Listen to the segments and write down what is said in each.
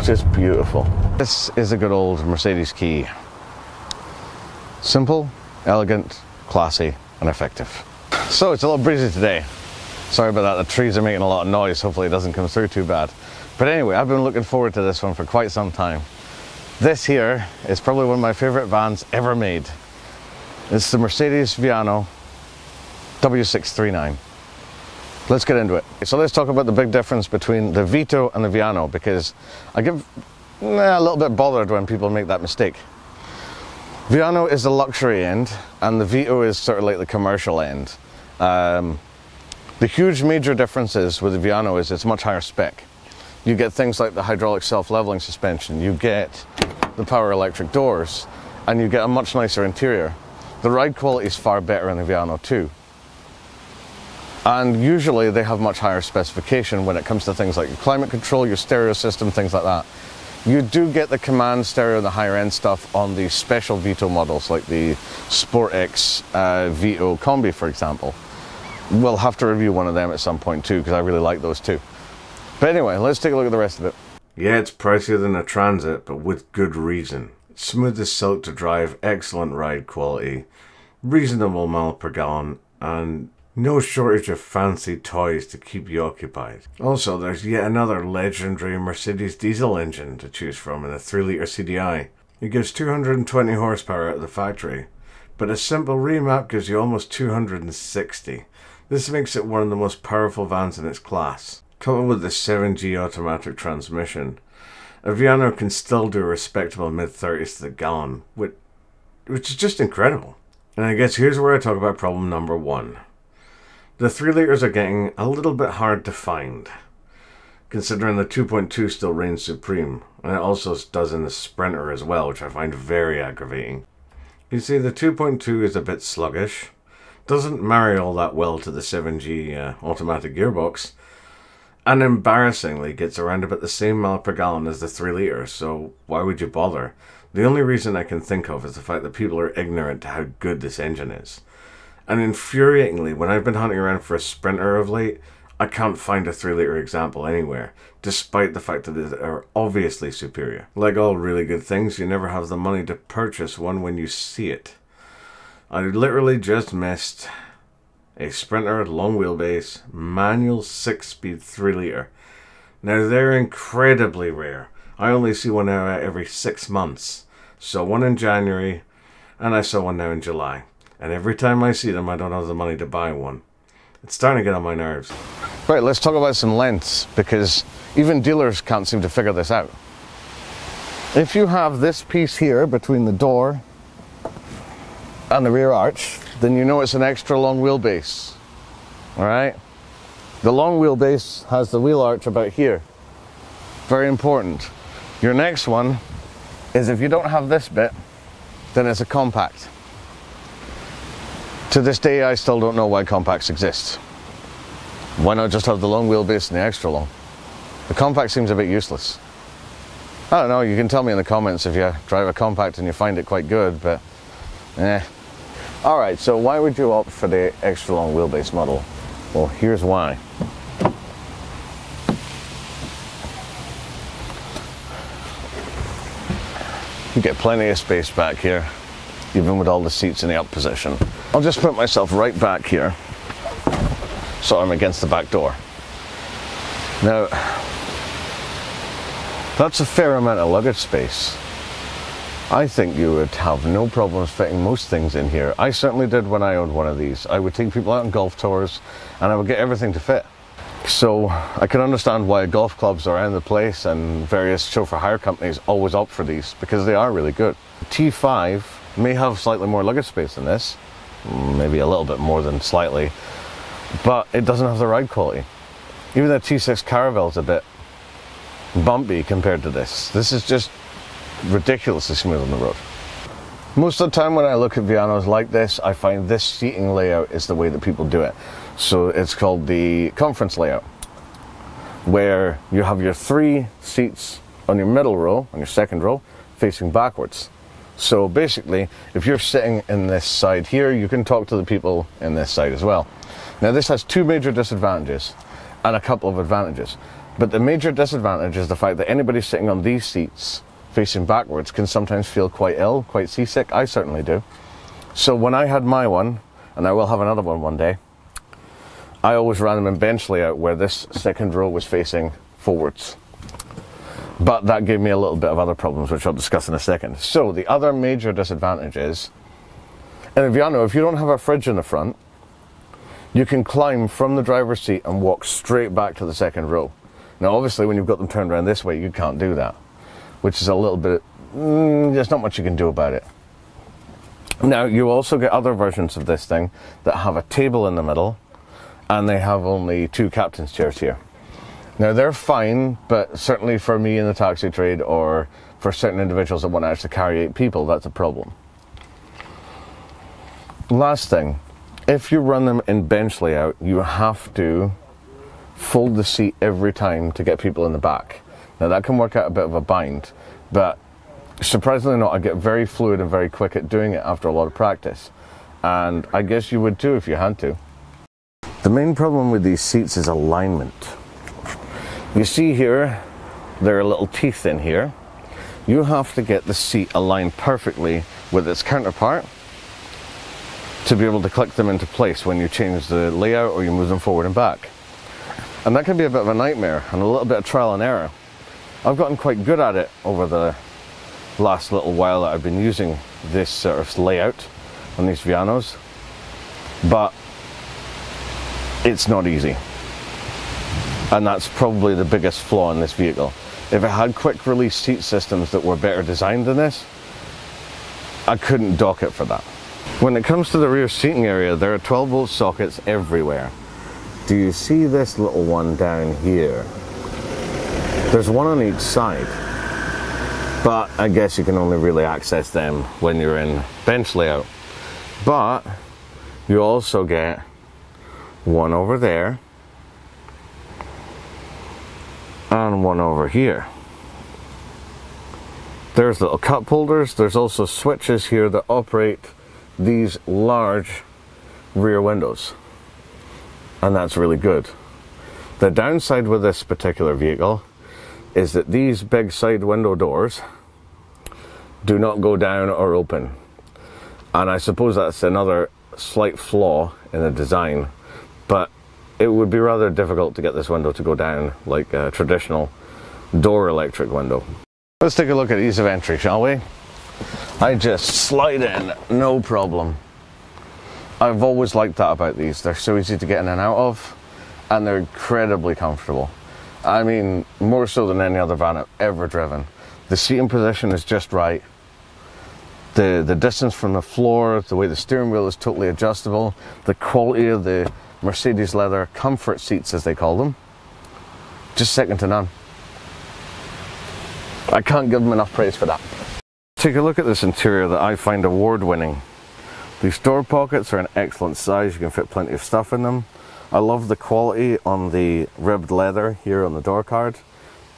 Just beautiful. This is a good old Mercedes key. Simple, elegant, classy, and effective. So it's a little breezy today. Sorry about that, the trees are making a lot of noise. Hopefully it doesn't come through too bad. But anyway, I've been looking forward to this one for quite some time. This here is probably one of my favorite vans ever made. It's the Mercedes VIANO W639. Let's get into it. So let's talk about the big difference between the Vito and the VIANO, because I get a little bit bothered when people make that mistake. VIANO is the luxury end and the Vito is sort of like the commercial end. The huge major differences with the VIANO is it's much higher spec. You get things like the hydraulic self-leveling suspension, you get the power electric doors, and you get a much nicer interior. The ride quality is far better in the VIANO too. And usually they have much higher specification when it comes to things like your climate control, your stereo system, things like that. You do get the command stereo and the higher end stuff on the special Vito models like the Sport X Vito Combi, for example. We'll have to review one of them at some point too, because I really like those too. But anyway, let's take a look at the rest of it. Yeah, it's pricier than a Transit, but with good reason. Smooth as silk to drive, excellent ride quality, reasonable mile per gallon, and no shortage of fancy toys to keep you occupied. Also, there's yet another legendary Mercedes diesel engine to choose from in a 3-litre CDI. It gives 220 horsepower at the factory, but a simple remap gives you almost 260. This makes it one of the most powerful vans in its class. Coupled with the 7G automatic transmission, a VIANO can still do a respectable mid-30s to the gallon, which is just incredible. And I guess here's where I talk about problem number one. The 3 litres are getting a little bit hard to find, considering the 2.2 still reigns supreme, and it also does in the Sprinter as well, which I find very aggravating. You see, the 2.2 is a bit sluggish, doesn't marry all that well to the 7G automatic gearbox, and embarrassingly gets around about the same mile per gallon as the 3 litres, so why would you bother? The only reason I can think of is the fact that people are ignorant to how good this engine is. And infuriatingly, when I've been hunting around for a Sprinter of late, I can't find a 3-litre example anywhere, despite the fact that they are obviously superior. Like all really good things, you never have the money to purchase one when you see it. I literally just missed a Sprinter long wheelbase manual 6-speed 3-litre. Now they're incredibly rare. I only see one now every 6 months. So one in January, and I saw one now in July. And every time I see them, I don't have the money to buy one. It's starting to get on my nerves. Right, let's talk about some lengths, because even dealers can't seem to figure this out. If you have this piece here between the door and the rear arch, then you know it's an extra long wheelbase. Alright? The long wheelbase has the wheel arch about here. Very important. Your next one is, if you don't have this bit, then it's a compact. To this day, I still don't know why compacts exist. Why not just have the long wheelbase and the extra long? The compact seems a bit useless. I don't know, you can tell me in the comments if you drive a compact and you find it quite good, but Alright, so why would you opt for the extra long wheelbase model? Well, here's why. You get plenty of space back here, even with all the seats in the up position. I'll just put myself right back here, so I'm against the back door. Now, that's a fair amount of luggage space. I think you would have no problems fitting most things in here. I certainly did when I owned one of these. I would take people out on golf tours, and I would get everything to fit. So I can understand why golf clubs around the place and various chauffeur hire companies always opt for these, because they are really good. T5 may have slightly more luggage space than this, maybe a little bit more than slightly, but it doesn't have the ride quality. Even the T6 Caravel's a bit bumpy compared to this. This is just ridiculously smooth on the road. Most of the time when I look at VIANOs like this, I find this seating layout is the way that people do it. So it's called the conference layout, where you have your 3 seats on your middle row, on your second row, facing backwards. So basically, if you're sitting in this side here, you can talk to the people in this side as well. Now this has 2 major disadvantages and a couple of advantages. But the major disadvantage is the fact that anybody sitting on these seats facing backwards can sometimes feel quite ill, quite seasick. I certainly do. So when I had my one, and I will have another one day, I always ran them in bench layout where this second row was facing forwards. But that gave me a little bit of other problems, which I'll discuss in a second. So the other major disadvantage is, in a VIANO, if you don't have a fridge in the front, you can climb from the driver's seat and walk straight back to the second row. Now obviously when you've got them turned around this way, you can't do that, which is a little bit, there's not much you can do about it. Now you also get other versions of this thing that have a table in the middle, and they have only 2 captain's chairs here. Now they're fine, but certainly for me in the taxi trade, or for certain individuals that want to actually carry 8 people, that's a problem. Last thing, if you run them in bench layout, you have to fold the seat every time to get people in the back. Now that can work out a bit of a bind, but surprisingly not, I get very fluid and very quick at doing it after a lot of practice. And I guess you would too if you had to. The main problem with these seats is alignment. You see here, there are little teeth in here. You have to get the seat aligned perfectly with its counterpart to be able to click them into place when you change the layout or you move them forward and back. And that can be a bit of a nightmare and a little bit of trial and error. I've gotten quite good at it over the last little while that I've been using this sort of layout on these VIANOs, but it's not easy. And that's probably the biggest flaw in this vehicle. If it had quick release seat systems that were better designed than this, I couldn't dock it for that. When it comes to the rear seating area, there are 12-volt sockets everywhere. Do you see this little one down here? There's one on each side, but I guess you can only really access them when you're in bench layout. But you also get one over there and one over here. There's little cup holders. There's also switches here that operate these large rear windows, and that's really good. The downside with this particular vehicle is that these big side window doors do not go down or open, and I suppose that's another slight flaw in the design, but it would be rather difficult to get this window to go down like a traditional door electric window. Let's take a look at ease of entry, shall we? I just slide in, no problem. I've always liked that about these. They're so easy to get in and out of, and they're incredibly comfortable. I mean, more so than any other van I've ever driven. The seating position is just right. The distance from the floor, the way the steering wheel is totally adjustable, the quality of the Mercedes leather comfort seats, as they call them, just second to none. I can't give them enough praise for that. Take a look at this interior that I find award-winning. These door pockets are an excellent size. You can fit plenty of stuff in them. I love the quality on the ribbed leather here on the door card.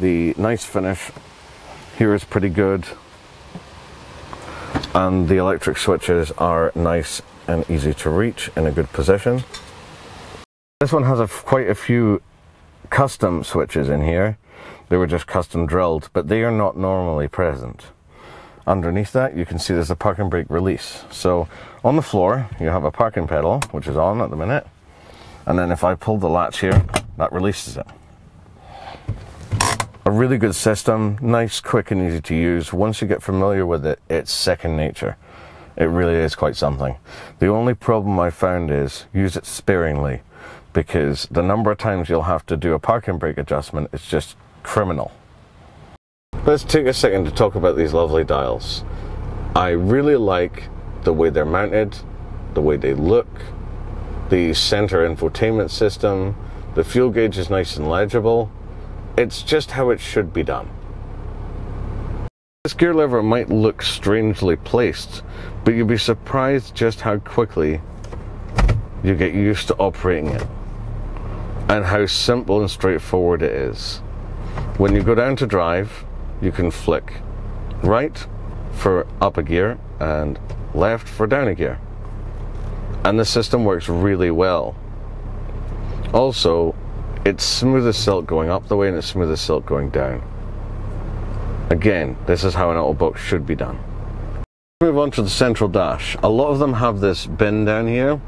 The nice finish here is pretty good, and the electric switches are nice and easy to reach in a good position. This one has quite a few custom switches in here. They were just custom drilled, but they are not normally present. Underneath that, you can see there's a parking brake release. So on the floor, you have a parking pedal, which is on at the minute. And then if I pull the latch here, that releases it. A really good system, nice, quick and easy to use. Once you get familiar with it, it's second nature. It really is quite something. The only problem I found is use it sparingly, because the number of times you'll have to do a parking brake adjustment is just criminal. Let's take a second to talk about these lovely dials. I really like the way they're mounted, the way they look, the center infotainment system, the fuel gauge is nice and legible. It's just how it should be done. This gear lever might look strangely placed, but you'll be surprised just how quickly you get used to operating it, and how simple and straightforward it is. When you go down to drive, you can flick right for up a gear and left for down a gear, and the system works really well. Also, It's smooth as silk going up the way, and it's smooth as silk going down. Again, this is how an auto box should be done. Move on to the central dash. A lot of them have this bin down here,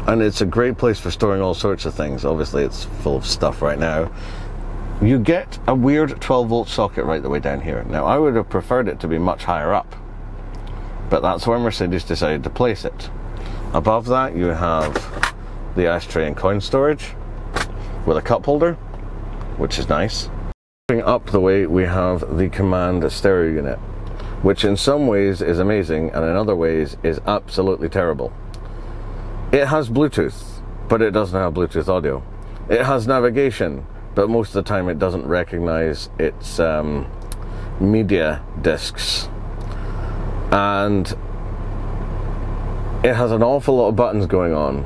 and it's a great place for storing all sorts of things. Obviously it's full of stuff right now. You get a weird 12-volt socket right the way down here. Now I would have preferred it to be much higher up, but that's where Mercedes decided to place it. Above that you have the ashtray and coin storage with a cup holder, which is nice. Moving up the way we have the command stereo unit, which in some ways is amazing and in other ways is absolutely terrible. It has Bluetooth, but it doesn't have Bluetooth audio. It has navigation, but most of the time it doesn't recognize its media discs. And it has an awful lot of buttons going on,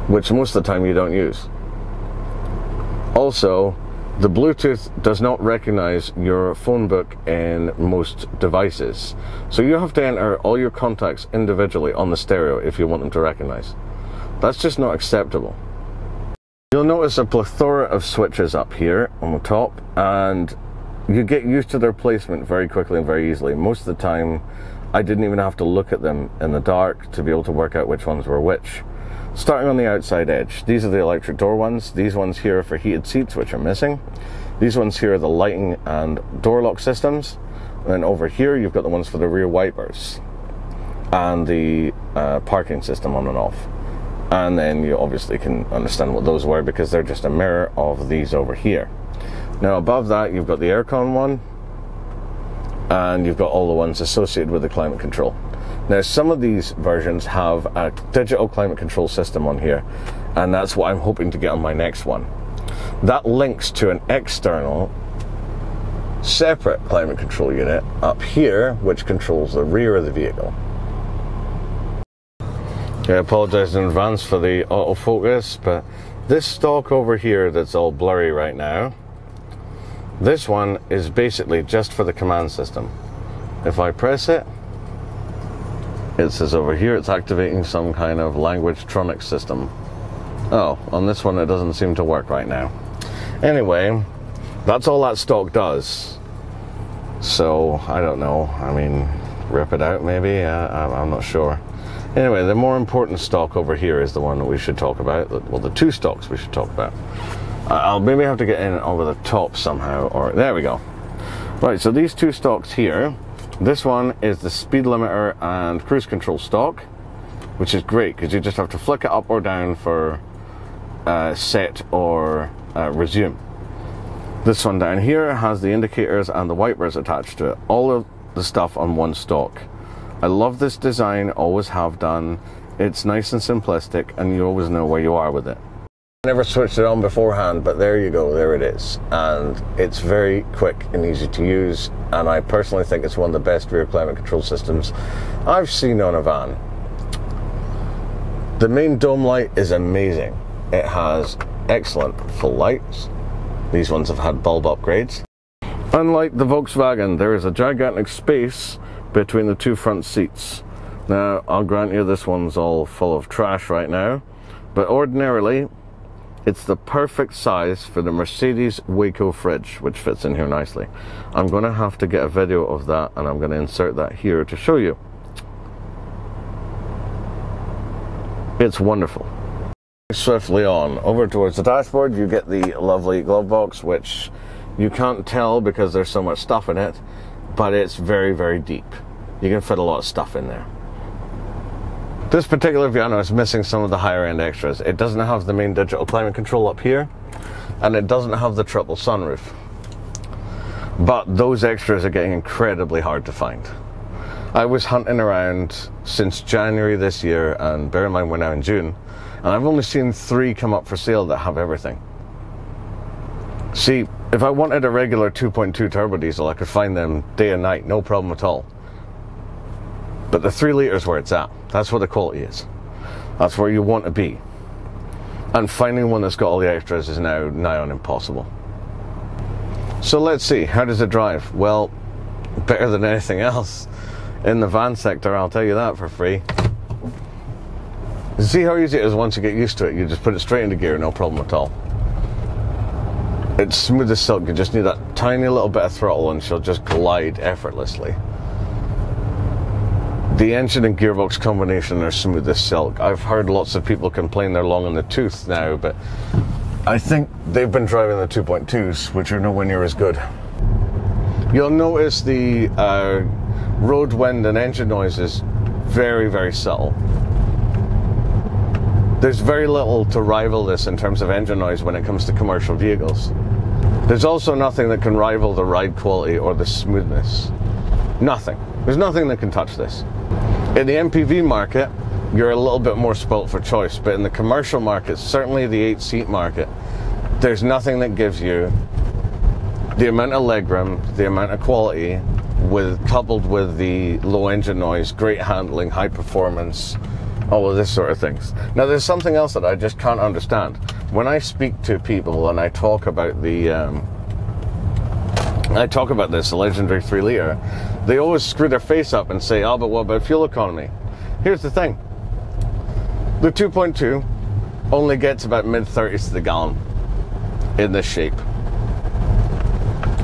which most of the time you don't use. Also, the Bluetooth does not recognize your phone book in most devices. So you have to enter all your contacts individually on the stereo if you want them to recognize. That's just not acceptable. You'll notice a plethora of switches up here on the top, and you get used to their placement very quickly and very easily. Most of the time, I didn't even have to look at them in the dark to be able to work out which ones were which. Starting on the outside edge, these are the electric door ones. These ones here are for heated seats, which are missing. These ones here are the lighting and door lock systems. And then over here, you've got the ones for the rear wipers and the parking system on and off. And then you obviously can understand what those were because they're just a mirror of these over here. Now above that, you've got the aircon one, and you've got all the ones associated with the climate control. Now some of these versions have a digital climate control system on here, and that's what I'm hoping to get on my next one. That links to an external separate climate control unit up here, which controls the rear of the vehicle. I apologize in advance for the autofocus, but this stalk over here that's all blurry right now, this one is basically just for the command system. If I press it, it says over here it's activating some kind of language-tronic system. Oh, on this one it doesn't seem to work right now. Anyway, that's all that stalk does. So, I don't know. I mean, rip it out maybe? I'm not sure. Anyway, the more important stalk over here is the one that we should talk about. Well, the two stalks we should talk about. I'll maybe have to get in over the top somehow, or there we go. Right, so these two stalks here, this one is the speed limiter and cruise control stalk, which is great because you just have to flick it up or down for set or resume. This one down here has the indicators and the wipers attached to it. All of the stuff on one stalk. I love this design, always have done. It's nice and simplistic, and you always know where you are with it. I never switched it on beforehand, but there you go, there it is. And it's very quick and easy to use, and I personally think it's one of the best rear climate control systems I've seen on a van. The main dome light is amazing. It has excellent full lights. These ones have had bulb upgrades. Unlike the Volkswagen, there is a gigantic space between the two front seats. Now, I'll grant you this one's all full of trash right now, but ordinarily, it's the perfect size for the Mercedes Waco fridge, which fits in here nicely. I'm going to have to get a video of that, and I'm going to insert that here to show you. It's wonderful. Swiftly on over towards the dashboard, you get the lovely glove box, which you can't tell because there's so much stuff in it, but it's very, very deep. You can fit a lot of stuff in there. This particular VIANO is missing some of the higher end extras. It doesn't have the main digital climate control up here, and it doesn't have the triple sunroof. But those extras are getting incredibly hard to find. I was hunting around since January this year, and bear in mind we're now in June, and I've only seen 3 come up for sale that have everything. See, if I wanted a regular 2.2 turbo diesel, I could find them day and night, no problem at all. But the 3 litres where it's at. That's where the quality is. That's where you want to be. And finding one that's got all the extras is now nigh on impossible. So let's see, how does it drive? Well, better than anything else in the van sector, I'll tell you that for free. See how easy it is once you get used to it. You just put it straight into gear, no problem at all. It's smooth as silk. You just need that tiny little bit of throttle and she'll just glide effortlessly. The engine and gearbox combination are smooth as silk. I've heard lots of people complain they're long in the tooth now, but I think they've been driving the 2.2s, which are nowhere near as good. You'll notice the road wind and engine noise is very, very subtle. There's very little to rival this in terms of engine noise when it comes to commercial vehicles. There's also nothing that can rival the ride quality or the smoothness. Nothing. There's nothing that can touch this. In the MPV market, you're a little bit more spoilt for choice, but in the commercial market, certainly the 8-seat market, there's nothing that gives you the amount of legroom, the amount of quality, coupled with the low engine noise, great handling, high performance, all of this sort of things. Now, there's something else that I just can't understand. When I speak to people and I talk about this legendary 3-litre, they always screw their face up and say, oh, but what about fuel economy? Here's the thing. The 2.2 only gets about mid-30s to the gallon in this shape.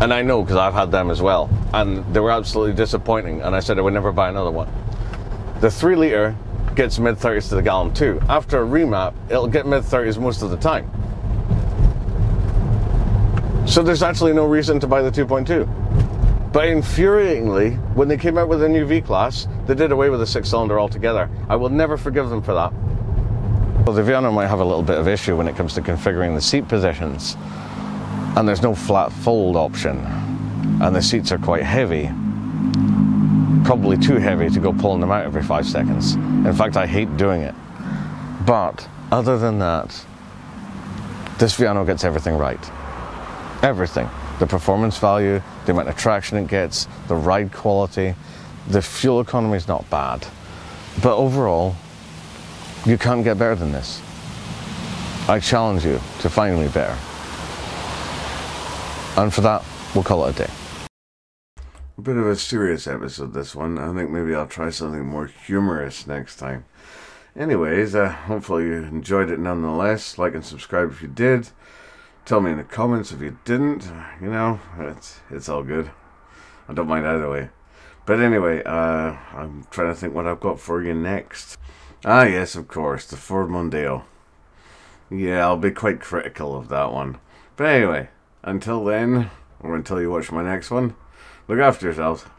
And I know because I've had them as well. And they were absolutely disappointing. And I said I would never buy another one. The 3-litre gets mid-30s to the gallon too. After a remap, it'll get mid-30s most of the time. So there's actually no reason to buy the 2.2. But infuriatingly, when they came out with a new V-Class, they did away with the 6-cylinder altogether. I will never forgive them for that. Well, the VIANO might have a little bit of issue when it comes to configuring the seat positions. And there's no flat fold option. And the seats are quite heavy. Probably too heavy to go pulling them out every 5 seconds. In fact, I hate doing it. But other than that, this VIANO gets everything right. Everything. The performance value, the amount of traction it gets, the ride quality, the fuel economy is not bad. But overall, you can't get better than this. I challenge you to find me better. And for that, we'll call it a day. A bit of a serious episode, this one. I think maybe I'll try something more humorous next time. Anyways, hopefully you enjoyed it nonetheless. Like and subscribe if you did. Tell me in the comments if you didn't. You know, it's all good. I don't mind either way. But anyway, I'm trying to think what I've got for you next. Ah, yes, of course, the Ford Mondeo. Yeah, I'll be quite critical of that one. But anyway, until then, or until you watch my next one, look after yourselves.